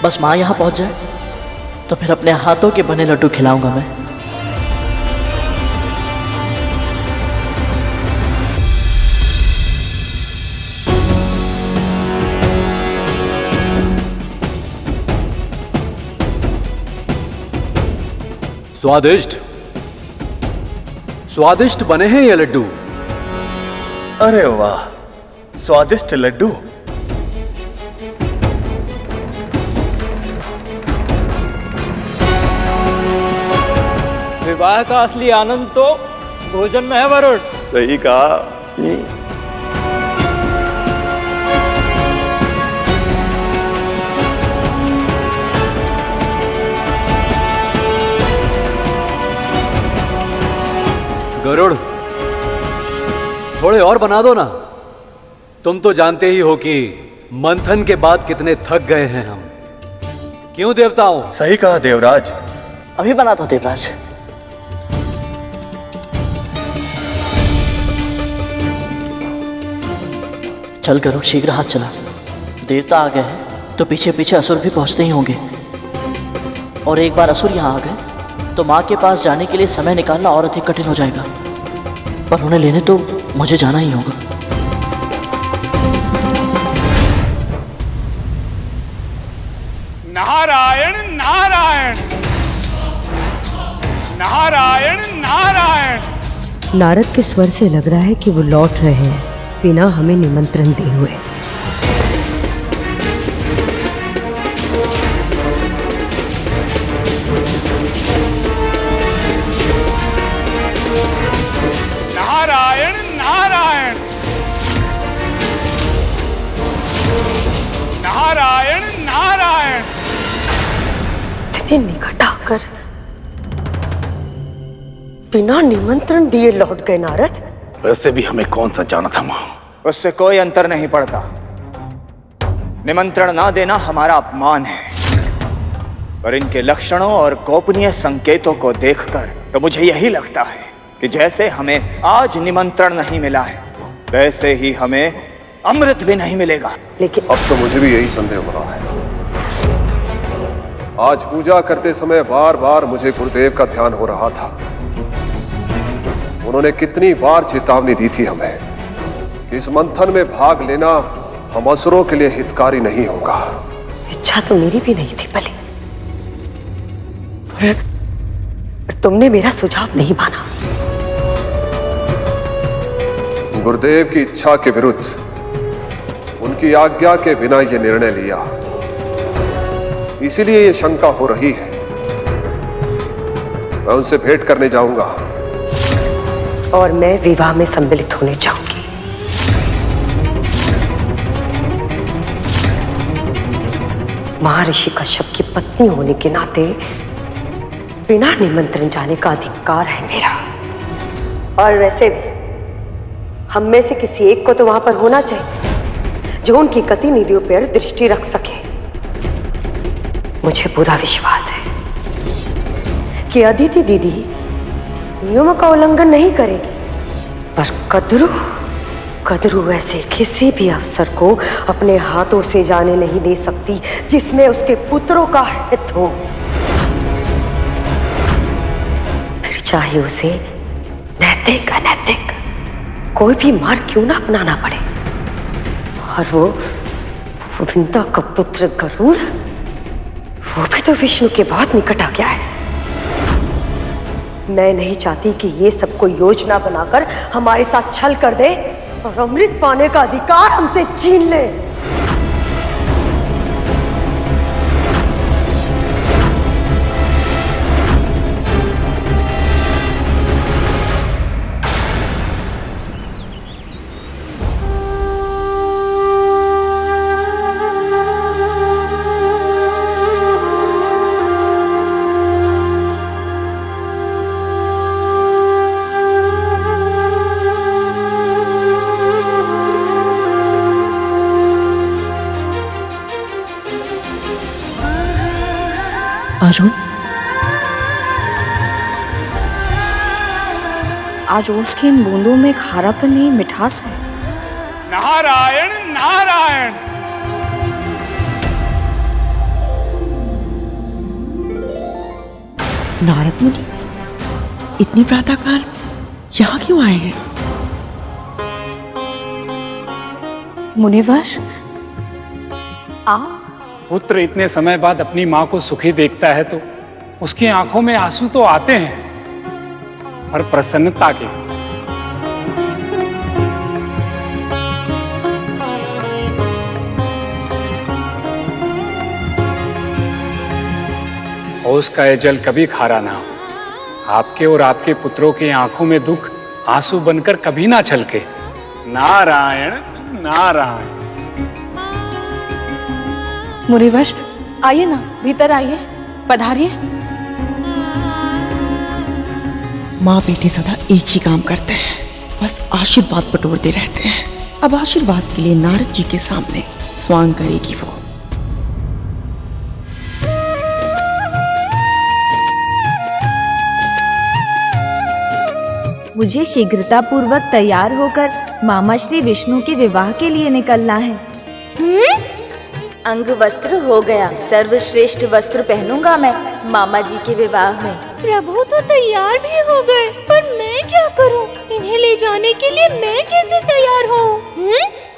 बस माँ यहाँ पहुँच जाए तो फिर अपने हाथों के बने लड्डू खिलाऊंगा मैं। स्वादिष्ट स्वादिष्ट बने हैं ये लड्डू। अरे वाह, स्वादिष्ट लड्डू। विवाह का असली आनंद तो भोजन में है वरुण। सही कहा। गरुड़, थोड़े और बना दो ना। तुम तो जानते ही हो कि मंथन के बाद कितने थक गए हैं हम। क्यों देवताओं? सही कहा देवराज। अभी बना दो देवराज। चल गरुड़, शीघ्र हाथ चला। देवता आ गए हैं तो पीछे पीछे असुर भी पहुंचते ही होंगे, और एक बार असुर यहाँ आ गए तो माँ के पास जाने के लिए समय निकालना और अधिक कठिन हो जाएगा। पर उन्हें लेने तो मुझे जाना ही होगा। नारायण नारायण नारायण नारायण। नारद के स्वर से लग रहा है कि वो लौट रहे हैं बिना हमें निमंत्रण दिए हुए। नारायण नारायण नारायण नारायण। इतने निकट आकर बिना निमंत्रण दिए लौट गए नारद। वैसे भी हमें कौन सा जाना था मां। उससे कोई अंतर नहीं पड़ता। निमंत्रण ना देना हमारा अपमान है, पर इनके लक्षणों और गोपनीय संकेतों को देखकर तो मुझे यही लगता है कि जैसे हमें आज निमंत्रण नहीं मिला है, वैसे ही हमें अमृत भी नहीं मिलेगा। लेकिन अब तो मुझे भी यही संदेह हो रहा है। आज पूजा करते समय बार बार मुझे गुरुदेव का ध्यान हो रहा था। उन्होंने कितनी बार चेतावनी दी थी हमें कि इस मंथन में भाग लेना हम असुरों के लिए हितकारी नहीं होगा। इच्छा तो मेरी भी नहीं थी भले, पर तुमने मेरा सुझाव नहीं माना। गुरुदेव की इच्छा के विरुद्ध उनकी आज्ञा के बिना यह निर्णय लिया, इसीलिए ये शंका हो रही है। मैं उनसे भेंट करने जाऊंगा और मैं विवाह में सम्मिलित होने जाऊंगी। महर्षि कश्यप की पत्नी होने के नाते बिना निमंत्रण जाने का अधिकार है मेरा। और वैसे भी हम में से किसी एक को तो वहां पर होना चाहिए जो उनकी गतिविधियों पर दृष्टि रख सके। मुझे पूरा विश्वास है कि अदिति दीदी नियमों का उल्लंघन नहीं करेगी, पर कदरू ऐसे किसी भी अवसर को अपने हाथों से जाने नहीं दे सकती जिसमें उसके पुत्रों का हित हो, फिर चाहे उसे नैतिक अनैतिक कोई भी मार्ग क्यों ना अपनाना पड़े। और वो विंता का पुत्र गरुड़, वो भी तो विष्णु के बहुत निकट आ गया है। मैं नहीं चाहती कि ये सब कोई योजना बनाकर हमारे साथ छल कर दे और अमृत पाने का अधिकार हमसे छीन ले। अरुण, आज ओस की इन बूंदों में खारापन नहीं, मिठास है। नारायण नारायण नारद मुनि इतनी प्रातःकाल यहाँ क्यों आए हैं? मुनिवर, आप? पुत्र इतने समय बाद अपनी माँ को सुखी देखता है तो उसकी आंखों में आंसू तो आते हैं, पर प्रसन्नता के। ओस का ये जल कभी खारा ना हो। आपके और आपके पुत्रों की आंखों में दुख आंसू बनकर कभी ना छलके। नारायण नारायण। मुनिवर, आइए ना, भीतर आइए, पधारिए। माँ बेटे सदा एक ही काम करते हैं, बस आशीर्वाद बटोरते रहते हैं। अब आशीर्वाद के लिए नारद जी के सामने स्वांग करेगी वो। मुझे शीघ्रता पूर्वक तैयार होकर मामा श्री विष्णु के विवाह के लिए निकलना है। अंग वस्त्र हो गया, सर्वश्रेष्ठ वस्त्र पहनूंगा मैं मामा जी के विवाह में। प्रभु तो तैयार भी हो गए, पर मैं क्या करूं? इन्हें ले जाने के लिए मैं कैसे तैयार हूँ?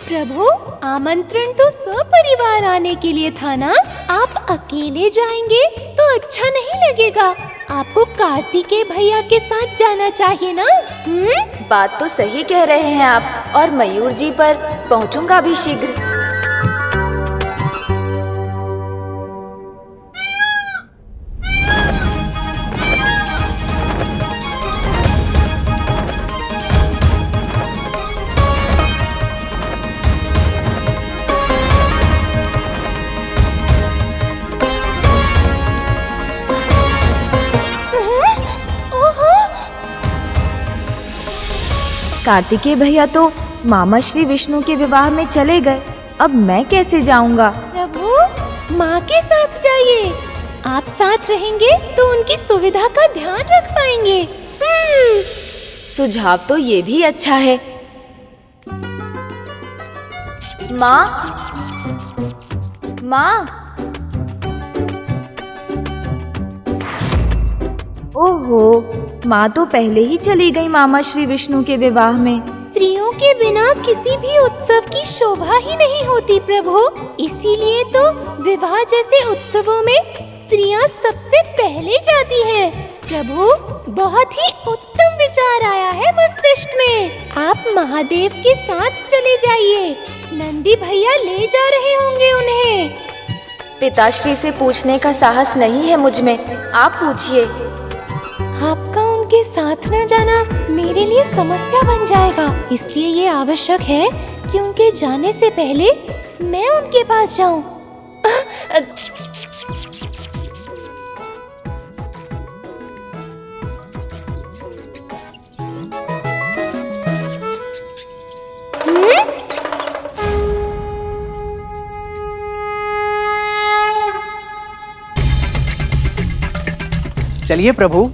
प्रभु, आमंत्रण तो सपरिवार आने के लिए था ना? आप अकेले जाएंगे तो अच्छा नहीं लगेगा। आपको कार्तिकेय भैया के साथ जाना चाहिए ना? बात तो सही कह रहे हैं आप, और मयूर जी पर पहुंचूंगा भी शीघ्र। कार्तिकेय भैया तो मामा श्री विष्णु के विवाह में चले गए, अब मैं कैसे जाऊंगा? प्रभु, माँ के साथ जाइए। आप साथ रहेंगे तो उनकी सुविधा का ध्यान रख पाएंगे। सुझाव तो ये भी अच्छा है। माँ, माँ। ओहो, माँ तो पहले ही चली गई मामा श्री विष्णु के विवाह में। स्त्रियों के बिना किसी भी उत्सव की शोभा ही नहीं होती प्रभु। इसीलिए तो विवाह जैसे उत्सवों में स्त्रियां सबसे पहले जाती हैं। प्रभु, बहुत ही उत्तम विचार आया है मस्तिष्क में। आप महादेव के साथ चले जाइए, नंदी भैया ले जा रहे होंगे उन्हें। पिताश्री से पूछने का साहस नहीं है मुझ में, आप पूछिए। आपका उनके साथ न जाना मेरे लिए समस्या बन जाएगा, इसलिए ये आवश्यक है कि उनके जाने से पहले मैं उनके पास जाऊं। चलिए प्रभु।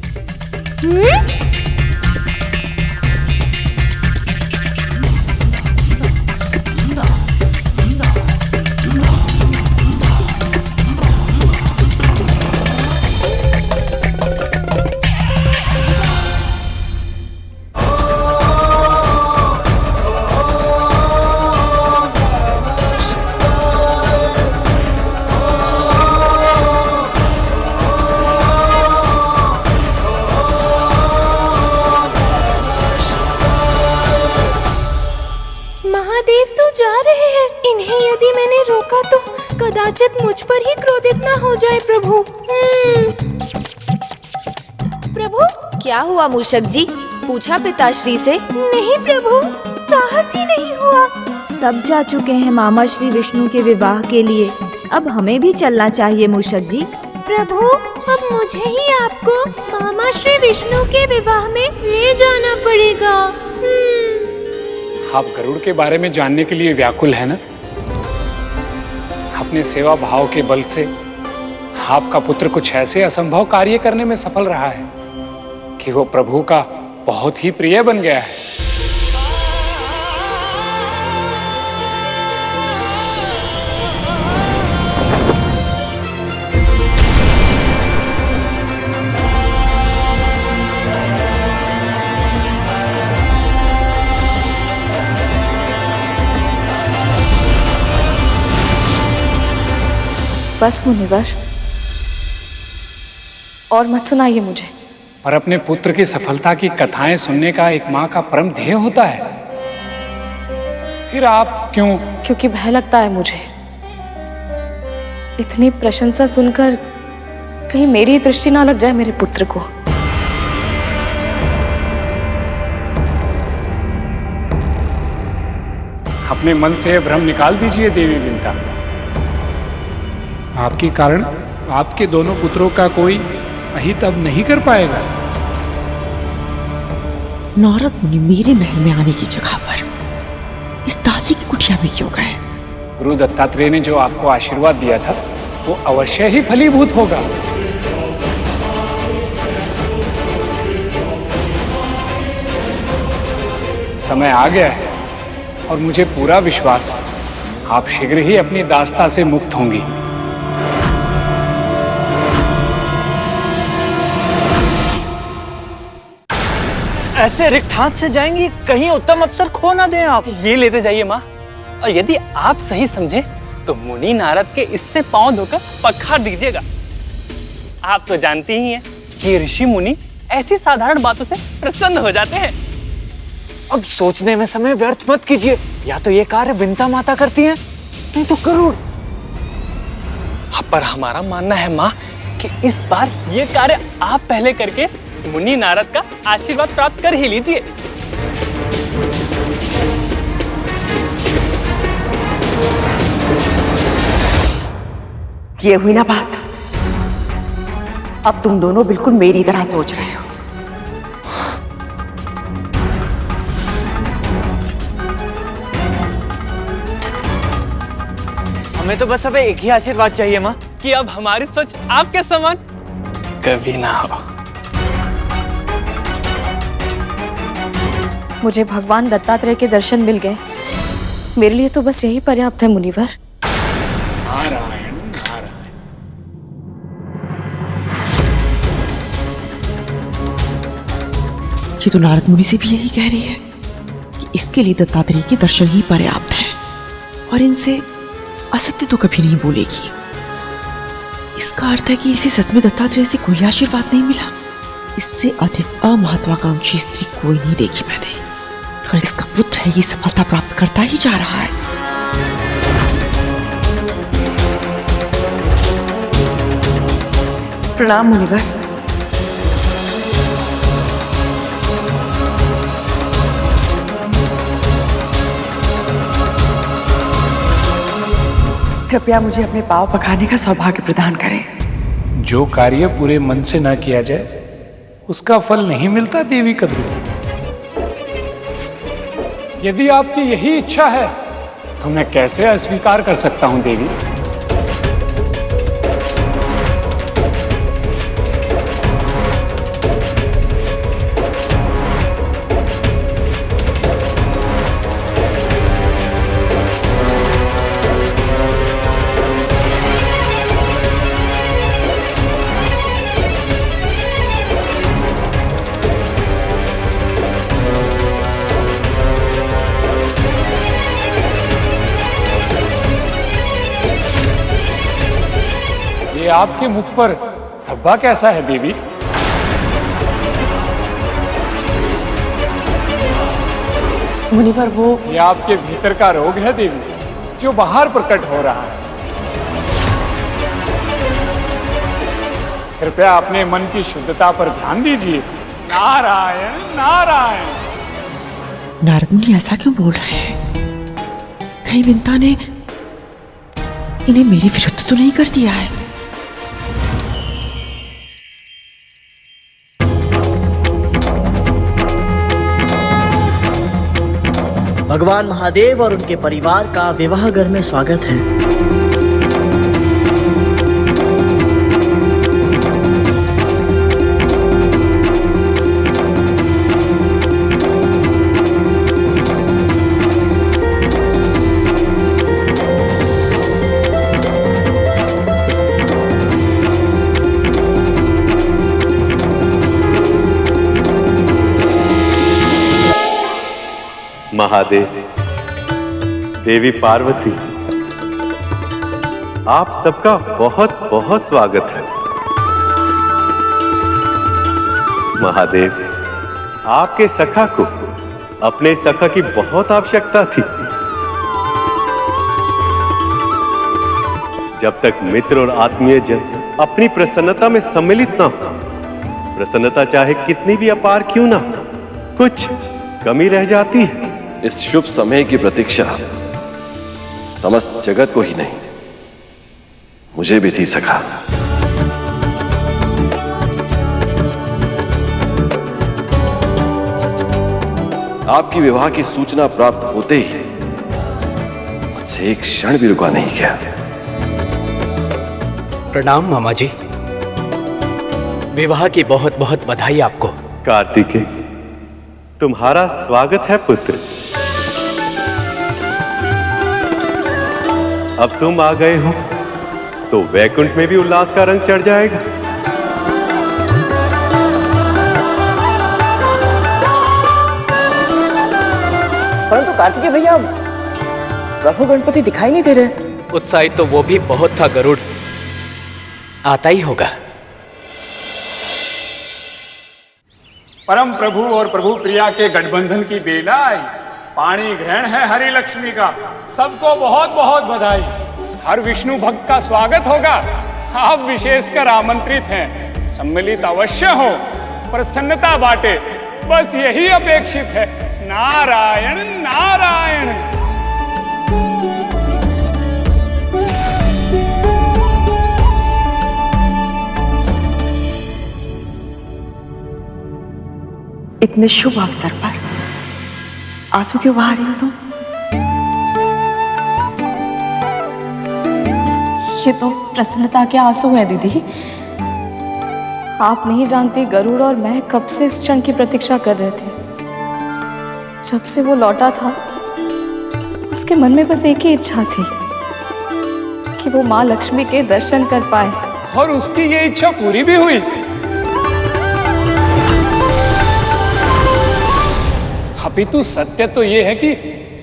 कदाचित मुझ पर ही क्रोधित न हो जाए प्रभु। प्रभु, क्या हुआ मूषक जी? पूछा पिताश्री से। नहीं प्रभु, साहस ही नहीं हुआ। सब जा चुके हैं मामा श्री विष्णु के विवाह के लिए, अब हमें भी चलना चाहिए मूषक जी। प्रभु, अब मुझे ही आपको मामा श्री विष्णु के विवाह में ले जाना पड़ेगा। आप गरुड़ के बारे में जानने के लिए व्याकुल है ना? अपने सेवा भाव के बल से आपका पुत्र कुछ ऐसे असंभव कार्य करने में सफल रहा है कि वो प्रभु का बहुत ही प्रिय बन गया है। बस मुनिवर, और मत सुनाइए मुझे। पर अपने पुत्र की सफलता की कथाएं सुनने का एक माँ का परम ध्येय होता है। फिर आप क्यों? क्योंकि भय लगता है मुझे, इतनी प्रशंसा सुनकर कहीं मेरी दृष्टि ना लग जाए मेरे पुत्र को। अपने मन से भ्रम निकाल दीजिए देवी विंता। आपके कारण आपके दोनों पुत्रों का कोई अहित अब नहीं कर पाएगा। नारद मुनि मेरे महल में आने की जगह पर इस दासी की कुटिया में क्यों गए? गुरु दत्तात्रेय ने जो आपको आशीर्वाद दिया था वो अवश्य ही फलीभूत होगा। समय आ गया है और मुझे पूरा विश्वास है आप शीघ्र ही अपनी दास्ता से मुक्त होंगी। ऐसे रिक्त हाथ से जाएंगी, कहीं उत्तम अवसर खो ना दें आप। ये लेते जाइए माँ, और यदि आप सही समझे तो मुनि नारद के इससे पांव धोकर पखार दीजिएगा। आप तो जानती ही हैं कि ऋषि मुनि ऐसी साधारण बातों से प्रसन्न हो जाते हैं। अब सोचने में समय व्यर्थ मत कीजिए, या तो ये कार्य विंता माता करती हैं, नहीं तो करूर। पर हमारा मानना है माँ कि इस बार ये कार्य आप पहले करके मुनि नारद का आशीर्वाद प्राप्त कर ही लीजिए। ये हुई ना बात। अब तुम दोनों बिल्कुल मेरी तरह सोच रहे हो। हमें तो बस अब एक ही आशीर्वाद चाहिए माँ, कि अब हमारी सोच आपके समान कभी ना हो। मुझे भगवान दत्तात्रेय के दर्शन मिल गए, मेरे लिए तो बस यही पर्याप्त है मुनिवर। नारायण नारायण। ये तो नारद मुनि से भी यही कह रही है कि इसके लिए दत्तात्रेय के दर्शन ही पर्याप्त है और इनसे असत्य तो कभी नहीं बोलेगी। इसका अर्थ है कि इसे सच में दत्तात्रेय से कोई आशीर्वाद नहीं मिला। इससे अधिक अमहत्वाकांक्षी स्त्री कोई नहीं देखी मैंने, और इसका पुत्र है ये सफलता प्राप्त करता ही जा रहा है। प्रणाम मुनिवर। कृपया मुझे अपने पांव पखारने का सौभाग्य प्रदान करें। जो कार्य पूरे मन से ना किया जाए उसका फल नहीं मिलता देवी कद्रू। यदि आपकी यही इच्छा है तो मैं कैसे अस्वीकार कर सकता हूं देवी। ये आपके मुख पर धब्बा कैसा है देवी? मुनिवर वो ये आपके भीतर का रोग है देवी, जो बाहर प्रकट हो रहा है। कृपया अपने मन की शुद्धता पर ध्यान दीजिए। नारायण नारायण। नारद मुनि ऐसा क्यों बोल रहे हैं? कहीं विंता ने इन्हें मेरे विरुद्ध तो नहीं कर दिया है? भगवान महादेव और उनके परिवार का विवाह घर में स्वागत है। महादेव, देवी पार्वती, आप सबका बहुत बहुत स्वागत है। महादेव, आपके सखा को अपने सखा की बहुत आवश्यकता थी। जब तक मित्र और आत्मीय जन अपनी प्रसन्नता में सम्मिलित ना हो, प्रसन्नता चाहे कितनी भी अपार क्यों ना, कुछ कमी रह जाती है। इस शुभ समय की प्रतीक्षा समस्त जगत को ही नहीं, मुझे भी थी सखा। आपकी विवाह की सूचना प्राप्त होते ही मुझसे एक क्षण भी रुका नहीं गया। प्रणाम मामा जी, विवाह की बहुत बहुत बधाई आपको। कार्तिकेय, तुम्हारा स्वागत है पुत्र। अब तुम आ गए हो तो वैकुंठ में भी उल्लास का रंग चढ़ जाएगा। परंतु कार्तिकेय भैया, प्रभु गणपति दिखाई नहीं दे रहे। उत्साहित तो वो भी बहुत था गरुड़, आता ही होगा। परम प्रभु और प्रभु प्रिया के गठबंधन की बेला आई। पाणी ग्रहण है हरि लक्ष्मी का, सबको बहुत बहुत बधाई। हर विष्णु भक्त का स्वागत होगा। आप विशेषकर आमंत्रित हैं, सम्मिलित अवश्य हो, प्रसन्नता बांटे, बस यही अपेक्षित है। नारायण नारायण। इतने शुभ अवसर पर आंसू क्यों बहा रही हो तुम? ये तो प्रसन्नता के आंसू हैं दीदी। आप नहीं जानती, गरुड़ और मैं कब से इस क्षण की प्रतीक्षा कर रहे थे। जब से वो लौटा था, उसके मन में बस एक ही इच्छा थी कि वो माँ लक्ष्मी के दर्शन कर पाए, और उसकी ये इच्छा पूरी भी हुई। अपितु सत्य तो ये है कि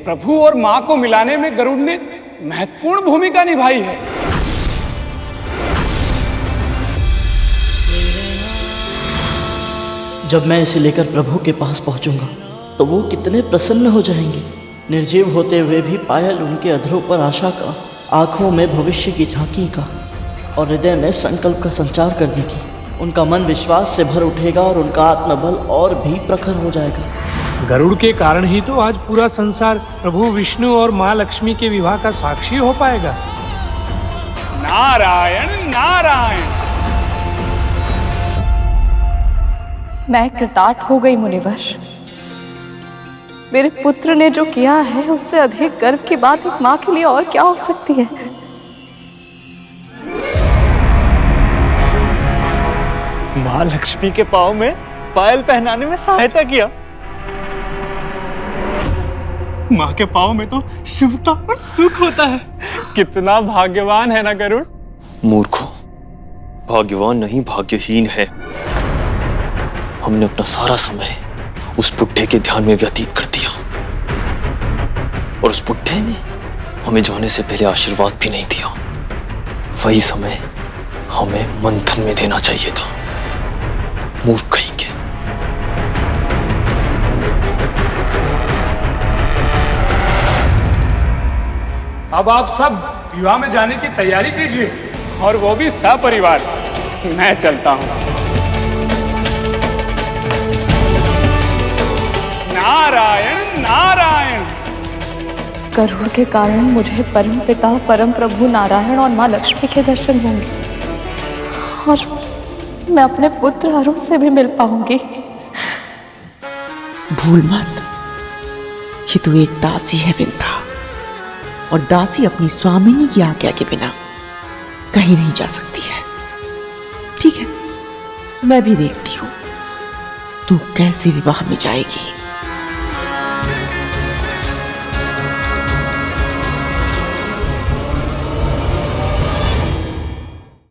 प्रभु और माँ को मिलाने में गरुड़ ने महत्वपूर्ण भूमिका निभाई है। जब मैं इसे लेकर प्रभु के पास पहुंचूंगा तो वो कितने प्रसन्न हो जाएंगे। निर्जीव होते हुए भी पायल उनके अधरों पर आशा का, आंखों में भविष्य की झांकी का और हृदय में संकल्प का संचार कर देगी। उनका मन विश्वास से भर उठेगा और उनका आत्मबल और भी प्रखर हो जाएगा। गरुड़ के कारण ही तो आज पूरा संसार प्रभु विष्णु और माँ लक्ष्मी के विवाह का साक्षी हो पाएगा। नारायण नारायण। मैं कृतार्थ हो गई मुनिवर। मेरे पुत्र ने जो किया है, उससे अधिक गर्व की बात एक माँ के लिए और क्या हो सकती है। माँ लक्ष्मी के पाँव में पायल पहनाने में सहायता किया। माँ के पाँव में तो शुभता और सुख होता है। कितना भाग्यवान है ना गरुड़। मूर्खों, भाग्यवान नहीं भाग्यहीन है। हमने अपना सारा समय उस बुढ़े के ध्यान में व्यतीत कर दिया, और उस बुढ़े ने हमें जाने से पहले आशीर्वाद भी नहीं दिया। वही समय हमें मंथन में देना चाहिए था। मूर्ख कहेंगे। अब आप सब विवाह में जाने की तैयारी कीजिए, और वो भी सपरिवार। मैं चलता हूं। नारायण नारायण। गरुड़ के कारण मुझे परम पिता, परम प्रभु नारायण और माँ लक्ष्मी के दर्शन होंगे, और मैं अपने पुत्र अरुण से भी मिल पाऊंगी। भूल मत कि तू एक दासी है विंता, और दासी अपनी स्वामिनी की आज्ञा के बिना कहीं नहीं जा सकती है। ठीक है, मैं भी देखती हूं तू कैसे विवाह में जाएगी।